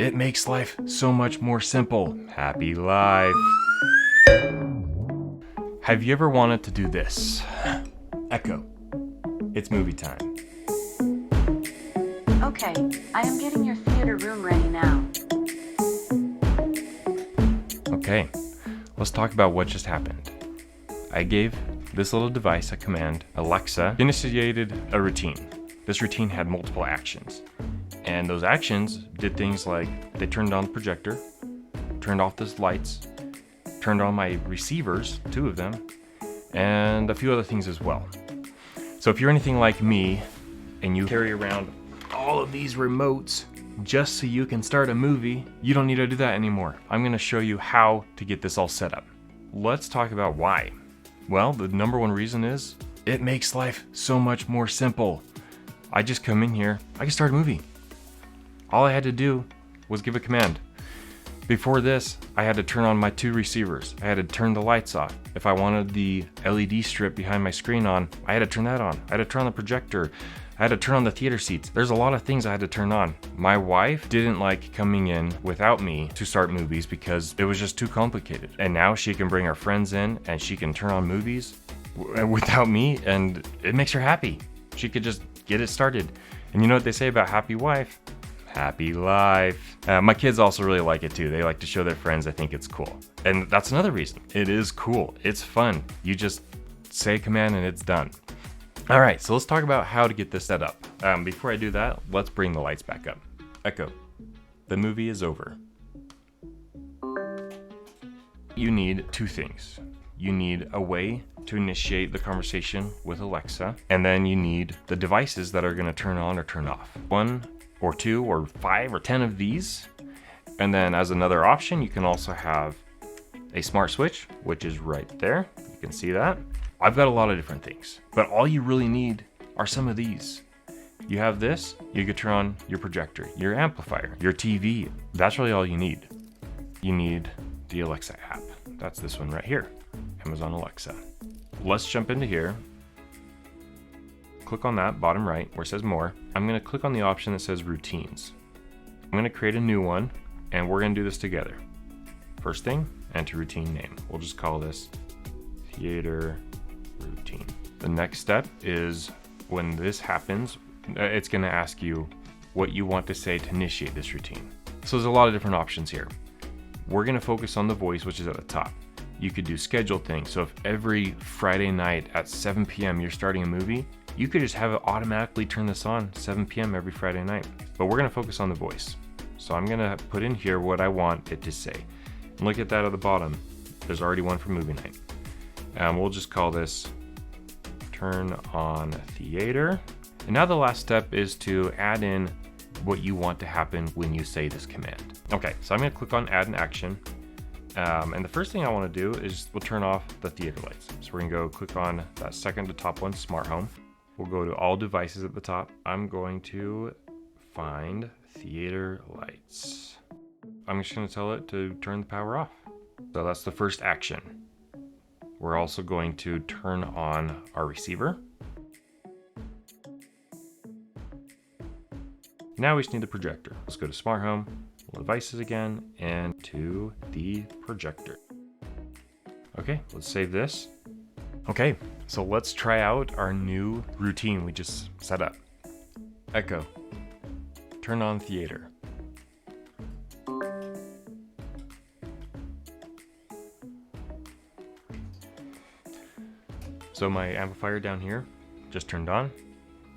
It makes life so much more simple. Happy life. Have you ever wanted to do this? Echo. It's movie time. Okay, I am getting your theater room ready now. Okay, let's talk about what just happened. I gave this little device a command, Alexa, initiated a routine. This routine had multiple actions. And those actions did things like they turned on the projector, turned off the lights, turned on my receivers, 2 of them, and a few other things as well. So if you're anything like me and you carry around all of these remotes just so you can start a movie, you don't need to do that anymore. I'm gonna show you how to get this all set up. Let's talk about why. Well, the number one reason is it makes life so much more simple. I just come in here, I can start a movie. All I had to do was give a command. Before this, I had to turn on my 2 receivers. I had to turn the lights off. If I wanted the LED strip behind my screen on, I had to turn that on. I had to turn on the projector. I had to turn on the theater seats. There's a lot of things I had to turn on. My wife didn't like coming in without me to start movies because it was just too complicated. And now she can bring her friends in and she can turn on movies without me, and it makes her happy. She could just get it started. And you know what they say about happy wife? Happy life. My kids also really like it too. They like to show their friends. I think it's cool. And that's another reason. It is cool. It's fun. You just say a command and it's done. All right, so let's talk about how to get this set up. Before I do that, let's bring the lights back up. Echo. The movie is over. You need 2 things. You need a way to initiate the conversation with Alexa, and then you need the devices that are going to turn on or turn off. 1 or 2 or 5 or 10 of these. And then as another option, you can also have a smart switch, which is right there. You can see that. I've got a lot of different things, but all you really need are some of these. You have this, you could turn on your projector, your amplifier, your TV. That's really all you need. You need the Alexa app. That's this one right here, Amazon Alexa. Let's jump into here. Click on that bottom right where it says more. I'm going to click on the option that says routines. I'm going to create a new one, and we're going to do this together. First thing, enter routine name. We'll just call this theater routine. The next step is when this happens, it's going to ask you what you want to say to initiate this routine. So there's a lot of different options here. We're going to focus on the voice, which is at the top. You could do scheduled things. So if every Friday night at 7 p.m. you're starting a movie, you could just have it automatically turn this on 7 p.m. every Friday night. But we're going to focus on the voice. So I'm going to put in here what I want it to say. And look at that at the bottom. There's already one for movie night. We'll just call this turn on theater. And now the last step is to add in what you want to happen when you say this command. Okay, so I'm going to click on add an action. And the first thing I want to do is we'll turn off the theater lights. So we're going to go click on that second to top one, smart home. We'll go to all devices at the top. I'm going to find theater lights. I'm just going to tell it to turn the power off. So that's the first action. We're also going to turn on our receiver. Now we just need the projector. Let's go to smart home, devices again, and to the projector. Okay, let's save this. Okay, so let's try out our new routine we just set up. Echo, turn on theater. So my amplifier down here just turned on.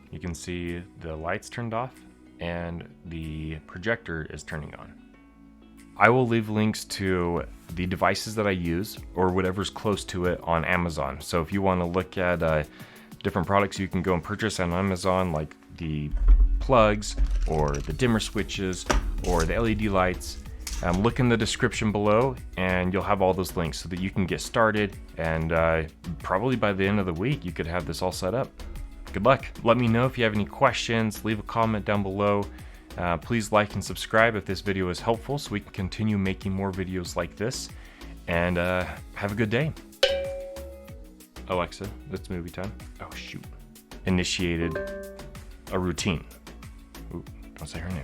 You can see the lights turned off and the projector is turning on. I will leave links to the devices that I use or whatever's close to it on Amazon. So if you want to look at different products you can go and purchase on Amazon, like the plugs or the dimmer switches or the LED lights, look in the description below and you'll have all those links so that you can get started, and probably by the end of the week you could have this all set up. Good luck. Let me know if you have any questions. Leave a comment down below. Please like and subscribe if this video is helpful so we can continue making more videos like this. And have a good day. Alexa, it's movie time. Oh shoot. Initiated a routine. Ooh, don't say her name.